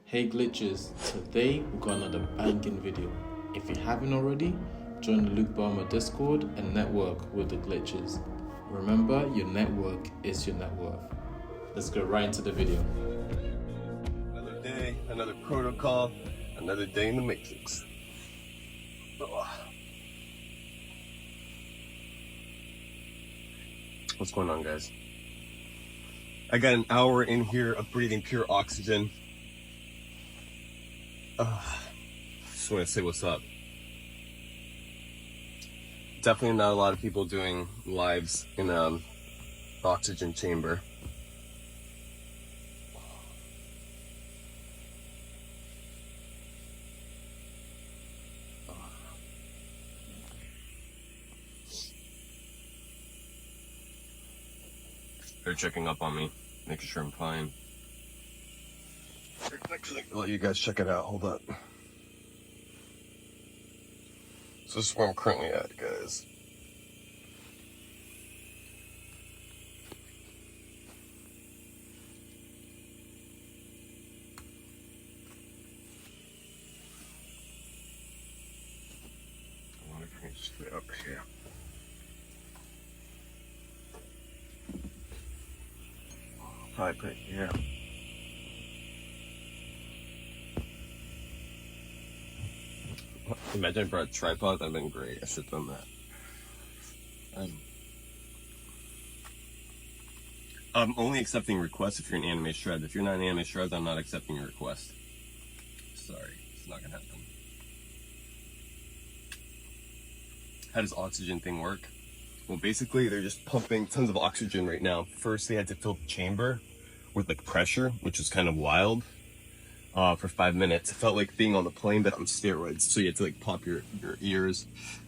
Hey glitches, today we got another banging video. If you haven't already, join the Belmar Discord and network with the glitches. Remember, your network is your net worth. Let's go right into the video. Another day, another protocol, another day in the matrix. What's going on, guys? I got an hour in here of breathing pure oxygen. Just want to say what's up. Definitely not a lot of people doing lives in oxygen chamber. They're checking up on me, making sure I'm fine. Actually, I'll let you guys check it out. Hold up. So this is where I'm currently at, guys. I wonder if I can just get up here. Probably put it here. Imagine if I brought a tripod, that'd been great. I should have done that. I'm only accepting requests if you're an anime shred. If you're not an anime shred, I'm not accepting your request. Sorry, it's not gonna happen. How does oxygen thing work? Well, basically, they're just pumping tons of oxygen right now. First, they had to fill the chamber with like pressure, which is kind of wild. For 5 minutes. It felt like being on the plane, but on steroids. So you had to like pop your ears.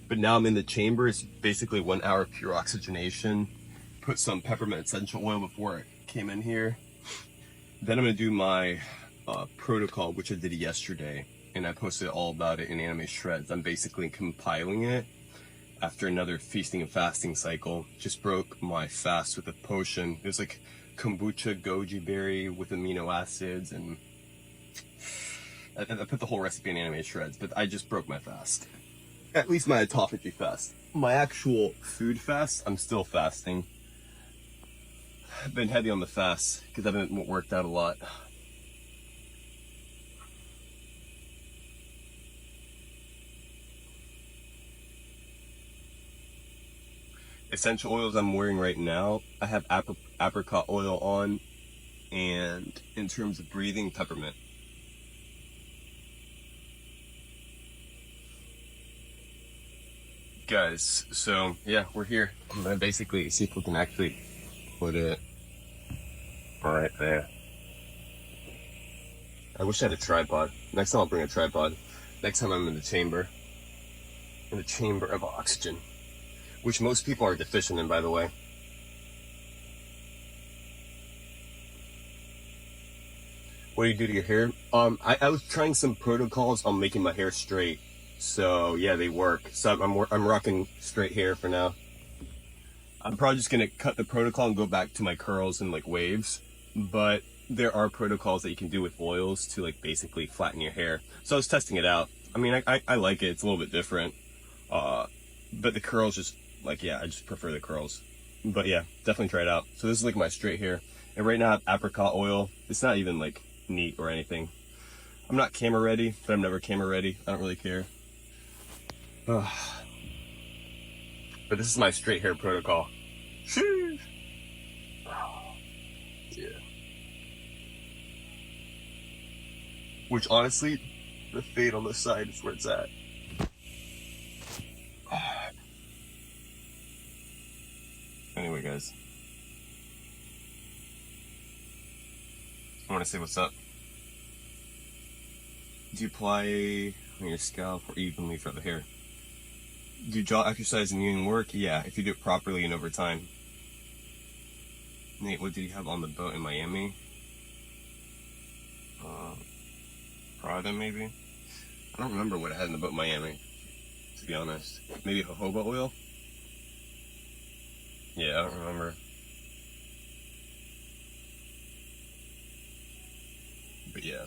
But now I'm in the chamber. It's basically 1 hour of pure oxygenation. Put some peppermint essential oil before I came in here. Then I'm gonna do my protocol, which I did yesterday, and I posted all about it in Anime Shreds. I'm basically compiling it after another feasting and fasting cycle. Just broke my fast with a potion. It was like kombucha goji berry with amino acids, and I put the whole recipe in Anime Shreds, but I just broke my fast. At least my autophagy fast. My actual food fast, I'm still fasting. I've been heavy on the fast because I haven't worked out a lot. Essential oils I'm wearing right now, I have apricot oil on, and in terms of breathing, peppermint. Guys, so yeah, we're here. I'm gonna basically see if we can actually put it right there. I wish I had a tripod. Next time I'll bring a tripod. Next time I'm in the chamber of oxygen, which most people are deficient in, by the way. What do you do to your hair? I was trying some protocols on making my hair straight. So yeah, they work. So I'm rocking straight hair for now. I'm probably just gonna cut the protocol and go back to my curls and like waves. But there are protocols that you can do with oils to like basically flatten your hair. So I was testing it out. I mean, I like it. It's a little bit different. But the curls just like, yeah, I just prefer the curls. But yeah, definitely try it out. So this is like my straight hair. And right now I have apricot oil. It's not even like neat or anything. I'm not camera ready, but I'm never camera ready. I don't really care. But this is my straight hair protocol. Sheesh. Yeah. Which honestly, the fade on the side is where it's at. Anyway, guys, I want to say what's up. Do you apply on your scalp or evenly for the hair? Do jaw exercise and union work? Yeah, if you do it properly and over time. Nate, what did you have on the boat in Miami? Prada, maybe? I don't remember what I had in the boat in Miami, to be honest. Maybe jojoba oil? Yeah, I don't remember. But yeah.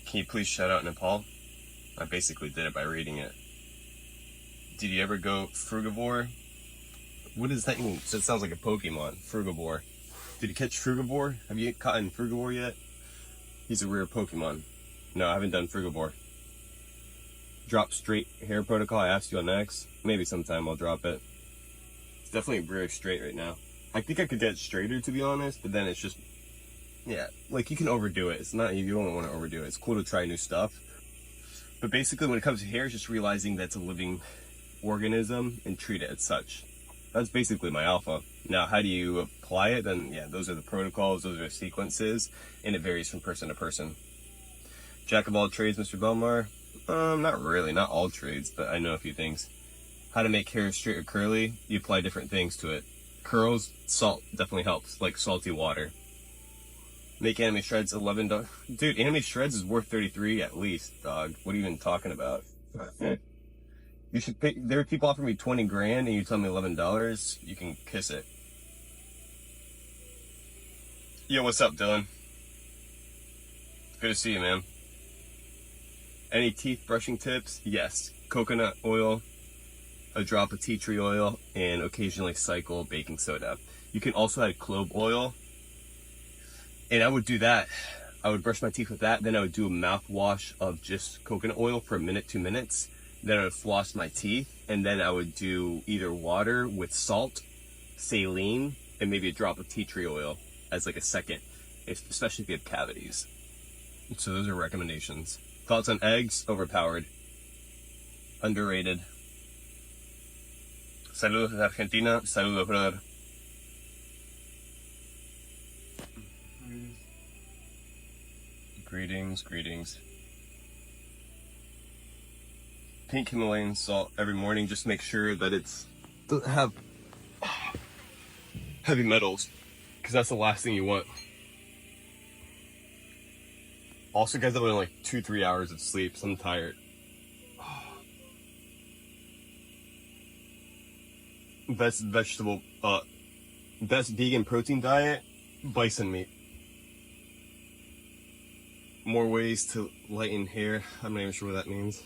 Can you please shout out Nepal? I basically did it by reading it. Did you ever go frugivore? What does that mean? That sounds like a Pokemon. Frugivore. Did you catch frugivore? Have you caught in frugivore yet? He's a rare Pokemon. No, I haven't done frugivore. Drop straight hair protocol. I asked you on X. Maybe sometime I'll drop it. It's definitely very straight right now. I think I could get straighter, to be honest, but then it's just, yeah, like you can overdo it. It's not, you don't want to overdo it. It's cool to try new stuff. But basically when it comes to hair, it's just realizing that's a living organism and treat it as such. That's basically my alpha. Now, how do you apply it? Then, yeah, those are the protocols, those are the sequences, and it varies from person to person. Jack of all trades, Mr. Belmar? Not really, not all trades, but I know a few things. How to make hair straight or curly? You apply different things to it. Curls, salt definitely helps, like salty water. Make anime shreds $11. Dude, anime shreds is worth 33 at least, dog. What are you even talking about? You should pay. There are people offering me 20 grand and you tell me $11. You can kiss it. Yo, what's up, Dylan? Good to see you, man. Any teeth brushing tips? Yes. Coconut oil, a drop of tea tree oil, and occasionally cycle baking soda. You can also add clove oil. And I would do that. I would brush my teeth with that. Then I would do a mouthwash of just coconut oil for a minute, 2 minutes. Then I would floss my teeth. And then I would do either water with salt, saline, and maybe a drop of tea tree oil as like a second, especially if you have cavities. So those are recommendations. Thoughts on eggs? Overpowered. Underrated. Saludos de Argentina. Saludos, brother. Greetings, greetings. Pink Himalayan salt every morning. Just make sure that it's doesn't have heavy metals, because that's the last thing you want. Also, guys, I've been like 2-3 hours of sleep, so I'm tired. Best vegan protein diet, bison meat. More ways to lighten hair. I'm not even sure what that means.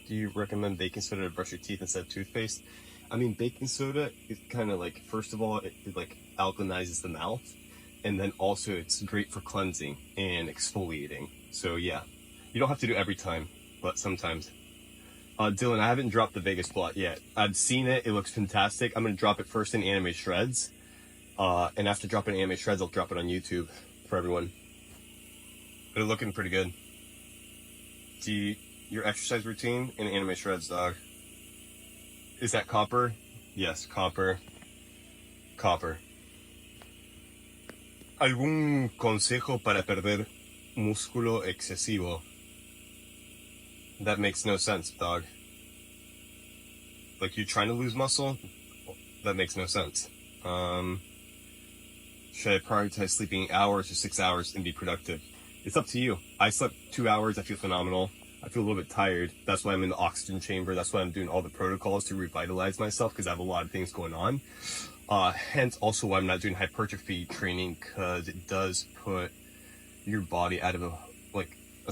Do you recommend baking soda to brush your teeth instead of toothpaste? I mean, baking soda is kind of like, first of all, it like alkalinizes the mouth. And then also it's great for cleansing and exfoliating. So yeah, you don't have to do it every time, but sometimes. Dylan, I haven't dropped the Vegas plot yet. I've seen it. It looks fantastic. I'm going to drop it first in anime shreds. And after dropping anime shreds, I'll drop it on YouTube for everyone. But it's looking pretty good. Your exercise routine in anime shreds, dog. Is that copper? Yes, copper. Copper. ¿Algún consejo para perder músculo excesivo? That makes no sense, dog. Like, you're trying to lose muscle? That makes no sense. Should I prioritize sleeping hours or 6 hours and be productive? It's up to you. I slept 2 hours. I feel phenomenal. I feel a little bit tired. That's why I'm in the oxygen chamber. That's why I'm doing all the protocols to revitalize myself, because I have a lot of things going on. Hence also why I'm not doing hypertrophy training, because it does put your body out of a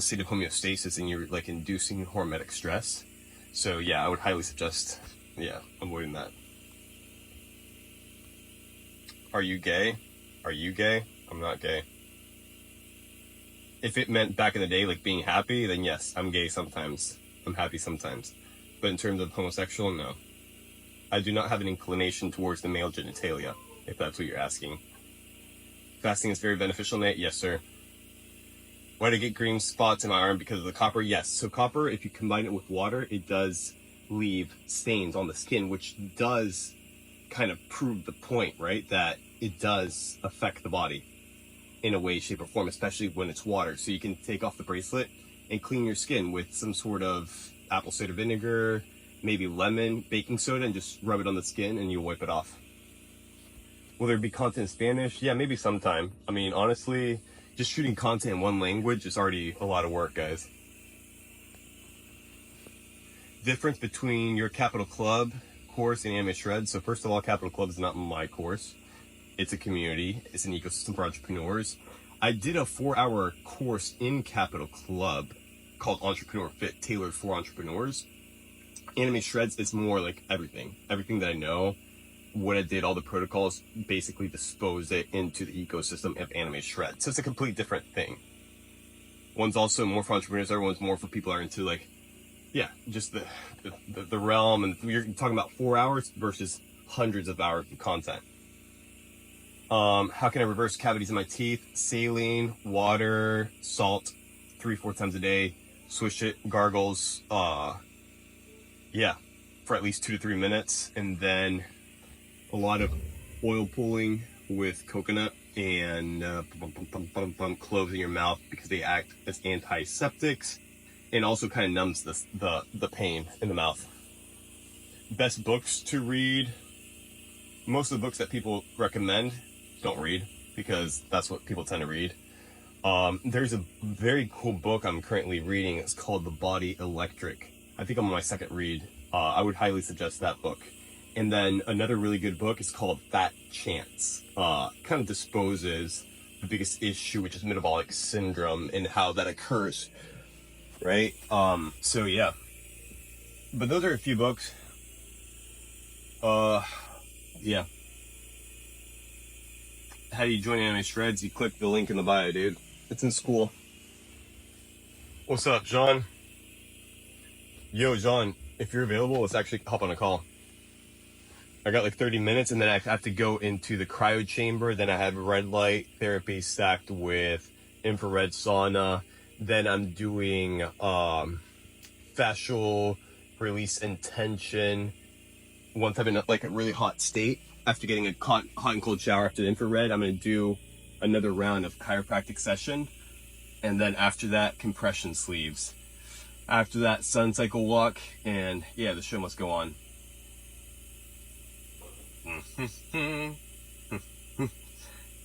state of homeostasis, and you're like inducing hormetic stress. So yeah, I would highly suggest, avoiding that. Are you gay? Are you gay? I'm not gay. If it meant back in the day, like being happy, then yes, I'm gay sometimes. I'm happy sometimes. But in terms of homosexual, no. I do not have an inclination towards the male genitalia, if that's what you're asking. Fasting is very beneficial, Nate? Yes, sir. Why do I get green spots in my arm? Because of the copper? Yes. So copper, if you combine it with water, it does leave stains on the skin, which does kind of prove the point, right? That it does affect the body in a way, shape, or form, especially when it's water. So you can take off the bracelet and clean your skin with some sort of apple cider vinegar, maybe lemon, baking soda, and just rub it on the skin and you wipe it off. Will there be content in Spanish? Yeah, maybe sometime. I mean, honestly, just shooting content in one language is already a lot of work, guys. Difference between your Capital Club course and Anime Shred. So first of all, Capital Club is not my course. It's a community. It's an ecosystem for entrepreneurs. I did a 4-hour course in Capital Club called Entrepreneur Fit, tailored for entrepreneurs. Anime Shreds is more like everything that I know, what I did, all the protocols, basically dispose it into the ecosystem of Anime Shred. So it's a completely different thing. One's also more for entrepreneurs, everyone's more for people that are into like, yeah, just the realm, and you're talking about 4 hours versus hundreds of hours of content. How can I reverse cavities in my teeth? Saline, water, salt, 3-4 times a day. Swish it, gargles, yeah, for at least 2 to 3 minutes. And then a lot of oil pulling with coconut and cloves in your mouth, because they act as antiseptics and also kind of numbs the pain in the mouth. Best books to read. Most of the books that people recommend, don't read, because that's what people tend to read. There's a very cool book I'm currently reading. It's called The Body Electric. I think I'm on my second read. I would highly suggest that book. And then another really good book is called Fat Chance. Kind of disposes the biggest issue, which is metabolic syndrome and how that occurs, right? So yeah. But those are a few books. Yeah. How do you join Anime Shreds? You click the link in the bio, dude. It's in school. What's up, John? Yo, John, if you're available, let's actually hop on a call. I got like 30 minutes, and then I have to go into the cryo chamber. Then I have red light therapy stacked with infrared sauna. Then I'm doing fascial release and tension. Once I'm in like a really hot state, after getting a hot and cold shower after the infrared, I'm going to do another round of chiropractic session. And then after that, compression sleeves. After that, sun cycle walk. And yeah, the show must go on.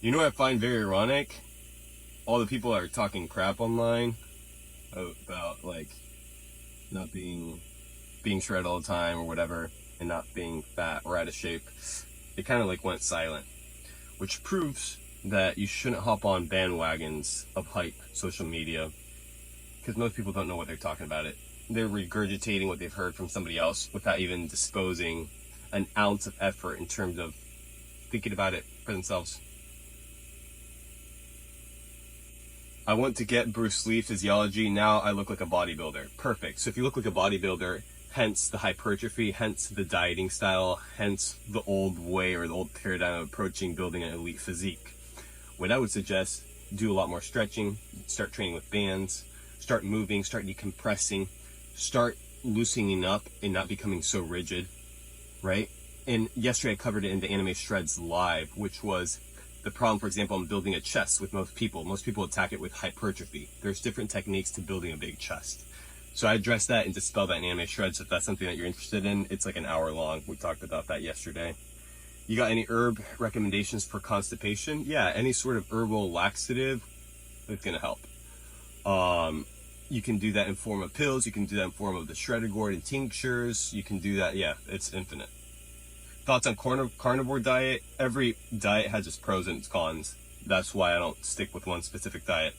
You know what I find very ironic? All the people that are talking crap online about like not being shredded all the time or whatever, and not being fat or out of shape, it kind of like went silent, which proves that you shouldn't hop on bandwagons of hype social media, because most people don't know what they're talking about. They're regurgitating what they've heard from somebody else without even disposing an ounce of effort in terms of thinking about it for themselves. I want to get Bruce Lee physiology. Now I look like a bodybuilder. Perfect. So if you look like a bodybuilder, hence the hypertrophy, hence the dieting style, hence the old way or the old paradigm of approaching building an elite physique, what I would suggest, do a lot more stretching, start training with bands, start moving, start decompressing, start loosening up and not becoming so rigid, right? And yesterday I covered it in the Anime Shreds live, which was the problem. For example, I'm building a chest with most people. Most people attack it with hypertrophy. There's different techniques to building a big chest. So I addressed that and dispelled that in Anime Shreds. If that's something that you're interested in, it's like an hour long. We talked about that yesterday. You got any herb recommendations for constipation? Yeah, any sort of herbal laxative is going to help. You can do that in form of pills. You can do that in form of the shredded gourd and tinctures. You can do that. Yeah, it's infinite. Thoughts on carnivore diet? Every diet has its pros and its cons. That's why I don't stick with one specific diet.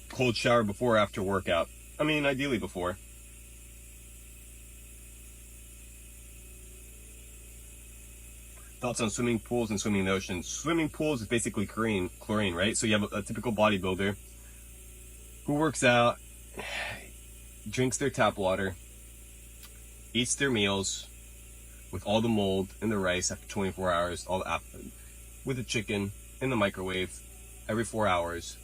Cold shower before or after workout? I mean, ideally before. Thoughts on swimming pools and swimming in the ocean? Swimming pools is basically chlorine, right? So you have a typical bodybuilder who works out, drinks their tap water, eats their meals with all the mold in the rice after 24 hours, with the chicken in the microwave every 4 hours.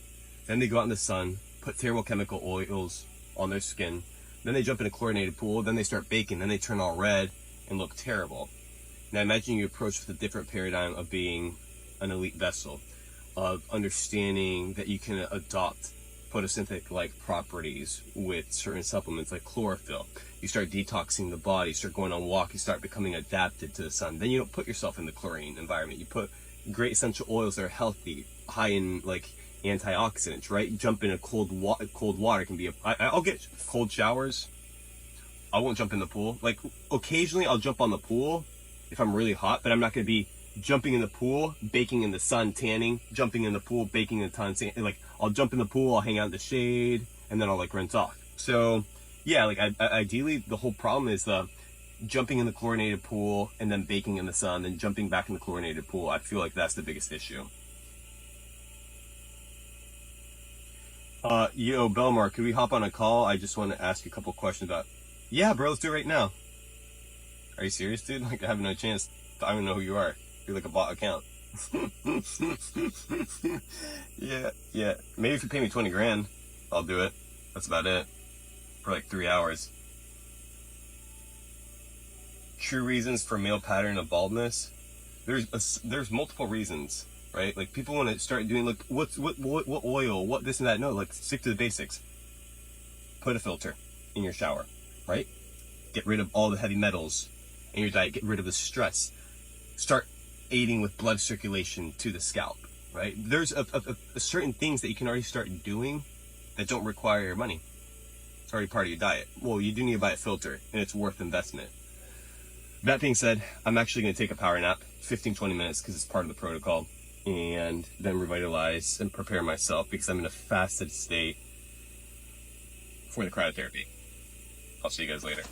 Then they go out in the sun, put thermochemical oils on their skin. Then they jump in a chlorinated pool. Then they start baking. Then they turn all red and look terrible. Now imagine you approach with a different paradigm of being an elite vessel, of understanding that you can adopt photosynthetic-like properties with certain supplements like chlorophyll. You start detoxing the body, start going on walks, you start becoming adapted to the sun. Then you don't put yourself in the chlorine environment. You put great essential oils that are healthy, high in like antioxidants, right? Jump in a cold water can be I'll get cold showers. I won't jump in the pool. Like occasionally I'll jump on the pool if I'm really hot, but I'm not going to be jumping in the pool, baking in the sun, tanning, jumping in the pool, baking in the sun, like I'll jump in the pool, I'll hang out in the shade, and then I'll like rinse off. So yeah, like ideally the whole problem is jumping in the chlorinated pool and then baking in the sun, then jumping back in the chlorinated pool. I feel like that's the biggest issue. Yo, Belmar, could we hop on a call? I just want to ask you a couple questions about. Yeah, bro, let's do it right now. Are you serious, dude? Like, I have no chance. I don't even know who you are. You're like a bot account. Yeah. Maybe if you pay me 20 grand, I'll do it. That's about it. For like 3 hours. True reasons for male pattern of baldness. There's multiple reasons, right? Like people want to start doing like what oil, what this and that. No, like stick to the basics. Put a filter in your shower, right? Get rid of all the heavy metals in your diet. Get rid of the stress. Start aiding with blood circulation to the scalp, right? There's a certain things that you can already start doing that don't require your money. It's already part of your diet. Well, you do need to buy a filter, and it's worth investment. That being said, I'm actually going to take a power nap, 15-20 minutes, because it's part of the protocol, and then revitalize and prepare myself because I'm in a fasted state for the cryotherapy. I'll see you guys later.